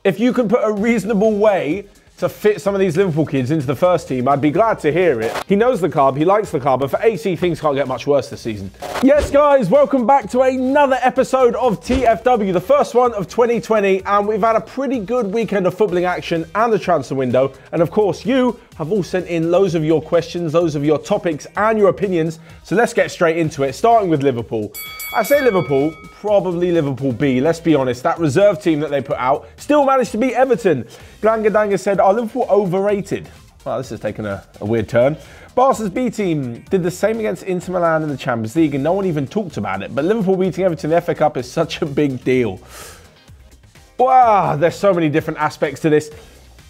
If you could put a reasonable way to fit some of these Liverpool kids into the first team, I'd be glad to hear it. He knows the club, he likes the club, but for AC, things can't get much worse this season. Yes, guys, welcome back to another episode of TFW, the first one of 2020, and we've had a pretty good weekend of footballing action and the transfer window. And of course, you have all sent in loads of your questions, loads of your topics and your opinions. So let's get straight into it, starting with Liverpool. I say Liverpool, probably Liverpool B. Let's be honest, that reserve team that they put out still managed to beat Everton. Glangadanga said, are Liverpool overrated? Well, this has taken a weird turn. Barca's B team did the same against Inter Milan in the Champions League and no one even talked about it. But Liverpool beating Everton in the FA Cup is such a big deal. Wow, there's so many different aspects to this.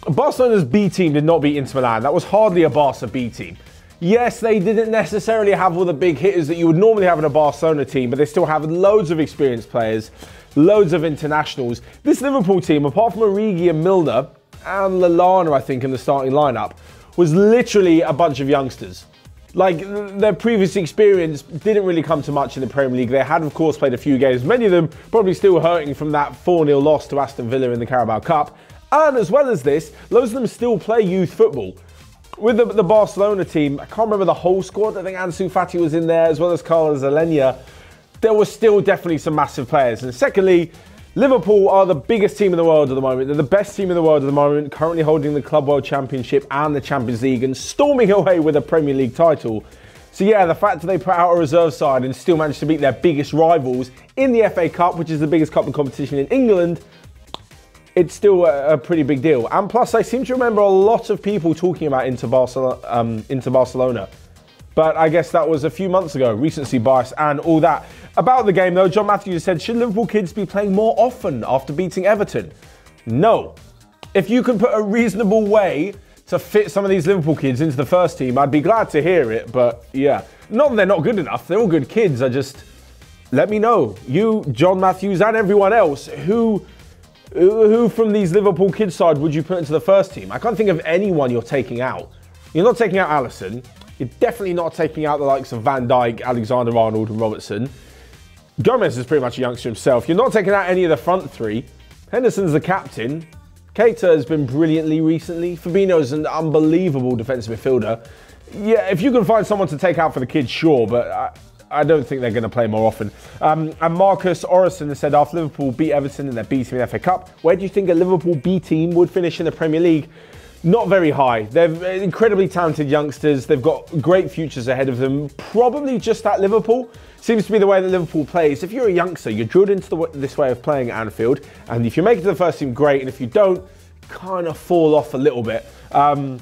Barcelona's B team did not beat Inter Milan. That was hardly a Barca B team. Yes, they didn't necessarily have all the big hitters that you would normally have in a Barcelona team, but they still have loads of experienced players, loads of internationals. This Liverpool team, apart from Origi and Milner, and Lallana, I think, in the starting lineup, was literally a bunch of youngsters. Like, their previous experience didn't really come to much in the Premier League. They had, of course, played a few games, many of them probably still hurting from that 4-0 loss to Aston Villa in the Carabao Cup. And as well as this, loads of them still play youth football. With the Barcelona team, I can't remember the whole squad. I think Ansu Fati was in there, as well as Carlos Alenia. There was still definitely some massive players. And secondly, Liverpool are the biggest team in the world at the moment. They're the best team in the world at the moment, currently holding the Club World Championship and the Champions League and storming away with a Premier League title. So yeah, the fact that they put out a reserve side and still managed to beat their biggest rivals in the FA Cup, which is the biggest cup and competition in England, it's still a pretty big deal. And plus, I seem to remember a lot of people talking about Inter Barcelona. But I guess that was a few months ago, recency bias and all that. About the game though, John Matthews said, should Liverpool kids be playing more often after beating Everton? No. If you could put a reasonable way to fit some of these Liverpool kids into the first team, I'd be glad to hear it. But yeah, not that they're not good enough. They're all good kids. Let me know. You, John Matthews and everyone else, who from these Liverpool kids side would you put into the first team? I can't think of anyone you're taking out. You're not taking out Alisson. You're definitely not taking out the likes of Van Dijk, Alexander-Arnold and Robertson. Gomez is pretty much a youngster himself. You're not taking out any of the front three. Henderson's the captain. Keita has been brilliantly recently. Fabinho's an unbelievable defensive midfielder. Yeah, if you can find someone to take out for the kids, sure, but I don't think they're going to play more often. And Marcus Orison has said, after Liverpool beat Everton in their B team in the FA Cup, where do you think a Liverpool B team would finish in the Premier League? Not very high. They're incredibly talented youngsters. They've got great futures ahead of them. Probably just at Liverpool. Seems to be the way that Liverpool plays. If you're a youngster, you're drilled into this way of playing at Anfield. And if you make it to the first team, great. And if you don't, kind of fall off a little bit. The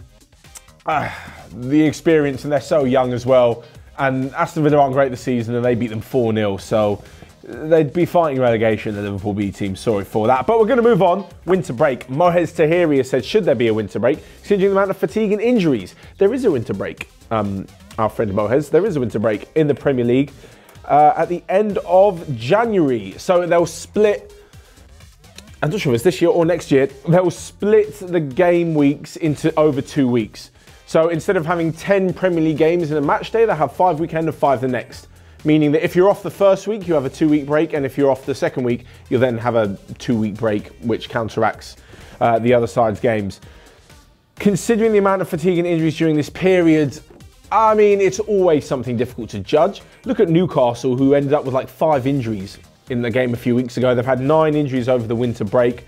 experience, and they're so young as well. And Aston Villa aren't great this season and they beat them 4-0. So they'd be fighting relegation, the Liverpool B team. Sorry for that. But we're going to move on. Winter break. Mohez Tahiri has said, should there be a winter break? Considering the amount of fatigue and injuries. There is a winter break. Our friend Mohez, there is a winter break in the Premier League at the end of January. So they'll split, I'm not sure if it's this year or next year, they'll split the game weeks into over 2 weeks. So instead of having 10 Premier League games in a match day, they'll have 5 weekend and 5 the next. Meaning that if you're off the first week, you have a 2-week break. And if you're off the second week, you'll then have a 2-week break, which counteracts the other side's games. Considering the amount of fatigue and injuries during this period, I mean, it's always something difficult to judge. Look at Newcastle, who ended up with like 5 injuries in the game a few weeks ago. They've had 9 injuries over the winter break.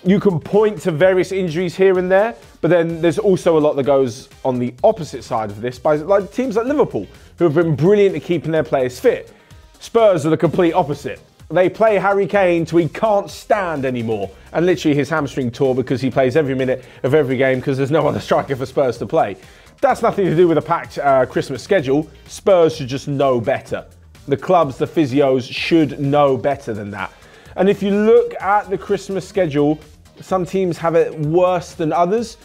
You can point to various injuries here and there, but then there's also a lot that goes on the opposite side of this by like teams like Liverpool, who have been brilliant at keeping their players fit. Spurs are the complete opposite. They play Harry Kane till he can't stand anymore, and literally his hamstring tore because he plays every minute of every game because there's no other striker for Spurs to play. That's nothing to do with a packed Christmas schedule. Spurs should just know better. The clubs, the physios should know better than that. And if you look at the Christmas schedule, some teams have it worse than others.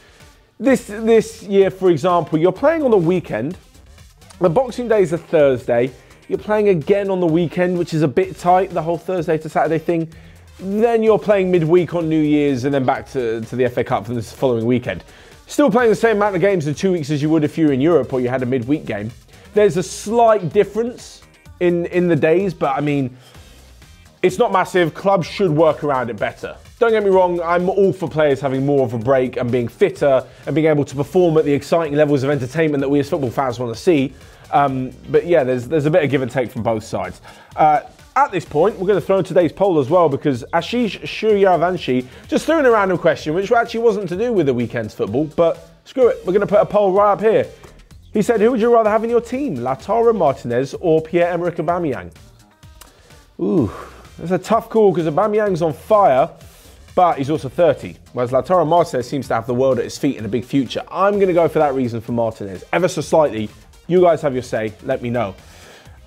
This year, for example, you're playing on the weekend. The Boxing Day is a Thursday. You're playing again on the weekend, which is a bit tight, the whole Thursday to Saturday thing. Then you're playing midweek on New Year's and then back to the FA Cup for this following weekend. Still playing the same amount of games in 2 weeks as you would if you were in Europe or you had a midweek game. There's a slight difference in the days, but I mean, it's not massive. Clubs should work around it better. Don't get me wrong, I'm all for players having more of a break and being fitter and being able to perform at the exciting levels of entertainment that we as football fans want to see. But yeah, there's a bit of give and take from both sides. At this point, we're going to throw in today's poll as well, because Ashish Shuryavanshi just threw in a random question, which actually wasn't to do with the weekend's football, but screw it, we're going to put a poll right up here. He said, who would you rather have in your team, Lautaro Martinez or Pierre-Emerick Aubameyang? Ooh, it's a tough call because Aubameyang's on fire, but he's also 30, whereas Lautaro Martinez seems to have the world at his feet and a big future. I'm going to go for that reason for Martinez, ever so slightly. You guys have your say, let me know.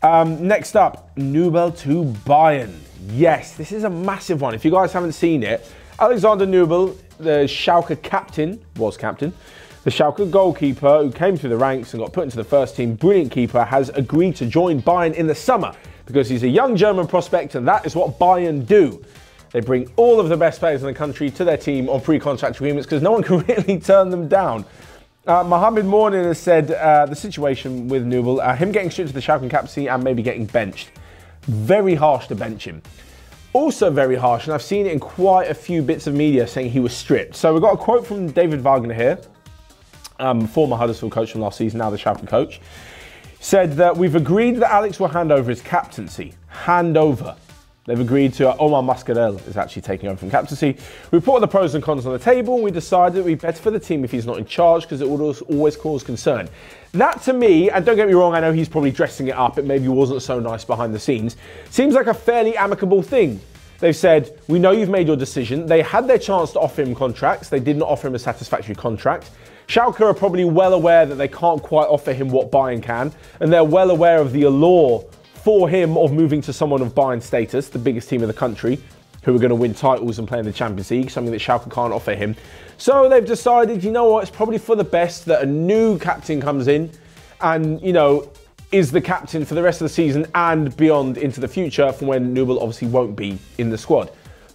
Next up, Nubel to Bayern. Yes, this is a massive one. If you guys haven't seen it, Alexander Nubel, the Schalke captain, the Schalke goalkeeper who came through the ranks and got put into the first team, brilliant keeper, has agreed to join Bayern in the summer because he's a young German prospect, and that is what Bayern do. They bring all of the best players in the country to their team on pre-contract agreements because no one can really turn them down. Mohamed Mornin has said the situation with Nubel, him getting stripped to the Schalke captaincy and maybe getting benched. Very harsh to bench him. Also very harsh, and I've seen it in quite a few bits of media saying he was stripped. So we've got a quote from David Wagner here, former Huddersfield coach from last season, now the Schalke coach. Said that we've agreed that Alex will hand over his captaincy. Hand over. They've agreed to Omar Mascarell is actually taking over from captaincy. We put all the pros and cons on the table, and we decided it would be better for the team if he's not in charge because it would always cause concern. That to me, and don't get me wrong, I know he's probably dressing it up, it maybe wasn't so nice behind the scenes, seems like a fairly amicable thing. They've said, we know you've made your decision. They had their chance to offer him contracts. They did not offer him a satisfactory contract. Schalke are probably well aware that they can't quite offer him what Bayern can, and they're well aware of the allure for him of moving to someone of Bayern status, the biggest team in the country, who are going to win titles and play in the Champions League, something that Schalke can't offer him. So they've decided, you know what, it's probably for the best that a new captain comes in and, you know, is the captain for the rest of the season and beyond into the future, for when Nubel obviously won't be in the squad.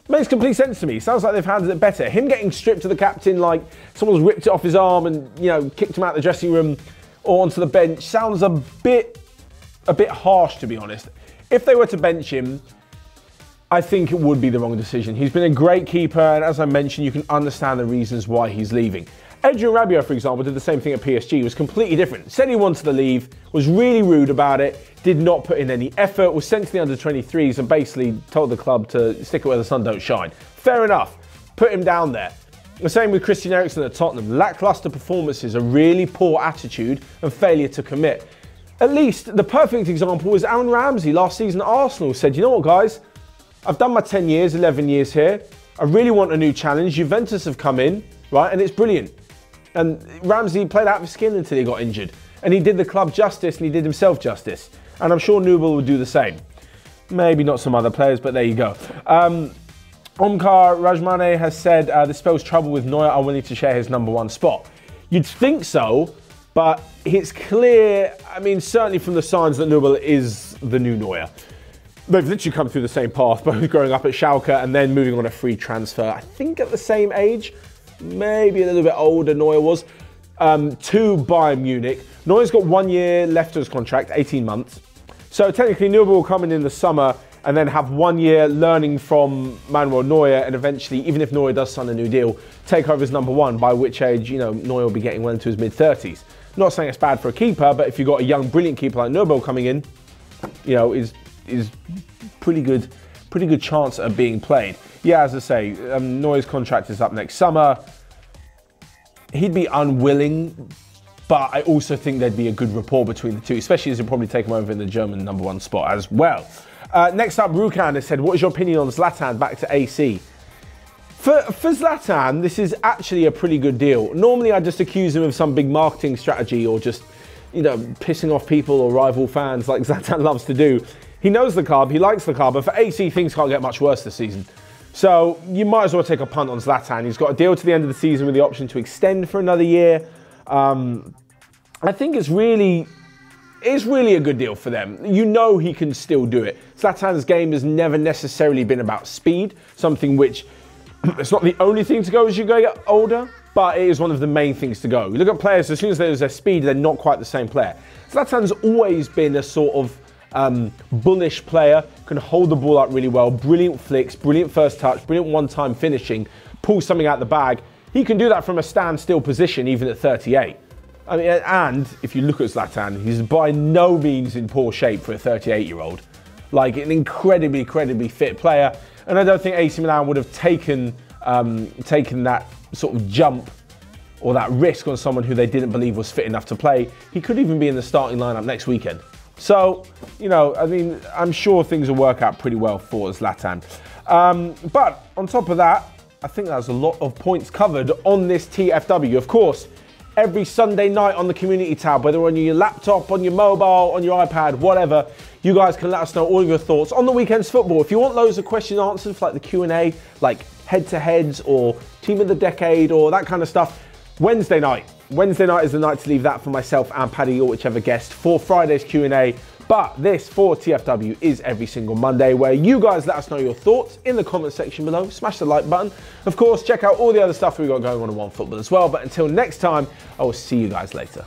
Makes complete sense to me. Sounds like they've handled it better. Him getting stripped to the captain like someone's ripped it off his arm and, you know, kicked him out of the dressing room or onto the bench sounds a bit harsh, to be honest. If they were to bench him, I think it would be the wrong decision. He's been a great keeper, and as I mentioned, you can understand the reasons why he's leaving. Adrien Rabiot, for example, did the same thing at PSG. It was completely different. Said he wanted to leave, was really rude about it, did not put in any effort, was sent to the under-23s and basically told the club to stick it where the sun don't shine. Fair enough. Put him down there. The same with Christian Eriksen at Tottenham. Lackluster performances, a really poor attitude and failure to commit. At least the perfect example was Aaron Ramsey last season at Arsenal. Said, you know what, guys? I've done my 10 years, 11 years here. I really want a new challenge. Juventus have come in, right? And it's brilliant. And Ramsey played out of his skin until he got injured. And he did the club justice and he did himself justice. And I'm sure Nubel would do the same. Maybe not some other players, but there you go. Omkar Rajmane has said, this spells trouble with Neuer are willing to share his #1 spot. You'd think so, but it's clear, I mean, certainly from the signs that Nubel is the new Neuer. They've literally come through the same path, both growing up at Schalke and then moving on a free transfer. I think at the same age, maybe a little bit older Neuer was, to Bayern Munich. Neuer's got 1 year left of his contract, 18 months. So technically Nubel will come in the summer and then have 1 year learning from Manuel Neuer, and eventually, even if Neuer does sign a new deal, take over as #1, by which age, you know, Neuer will be getting well into his mid-30s. Not saying it's bad for a keeper, but if you've got a young, brilliant keeper like Nubel coming in, you know, is pretty good chance of being played. Yeah, as I say, Neuer's contract is up next summer. He'd be unwilling, but I also think there'd be a good rapport between the two, especially as he'll probably take him over in the German #1 spot as well. Next up, Rukan has said, what is your opinion on Zlatan back to AC? For Zlatan, this is actually a pretty good deal. Normally, I just accuse him of some big marketing strategy or just, you know, pissing off people or rival fans like Zlatan loves to do. He knows the club, he likes the club, but for AC, things can't get much worse this season. So you might as well take a punt on Zlatan. He's got a deal to the end of the season with the option to extend for another year. I think it's really a good deal for them. You know he can still do it. Zlatan's game has never necessarily been about speed, something which it's not the only thing to go as you get older, but it is one of the main things to go. You look at players, as soon as there's their speed, they're not quite the same player. Zlatan's always been a sort of bullish player, can hold the ball up really well, brilliant flicks, brilliant first touch, brilliant one-time finishing, pull something out the bag. He can do that from a standstill position even at 38. I mean, and if you look at Zlatan, he's by no means in poor shape for a 38-year-old. Like an incredibly fit player. And I don't think AC Milan would have taken that sort of jump or that risk on someone who they didn't believe was fit enough to play. He could even be in the starting lineup next weekend. So, you know, I mean, I'm sure things will work out pretty well for Zlatan. But on top of that, I think there's a lot of points covered on this TFW. Of course, every Sunday night on the community tab, whether on your laptop, on your mobile, on your iPad, whatever, you guys can let us know all of your thoughts on the weekend's football. If you want loads of question answers, like the Q&A, like head-to-heads or team of the decade or that kind of stuff, Wednesday night is the night to leave that for myself and Paddy or whichever guest for Friday's Q&A. But this for TFW is every single Monday, where you guys let us know your thoughts in the comment section below. Smash the like button. Of course, check out all the other stuff we've got going on Onefootball as well. But until next time, I will see you guys later.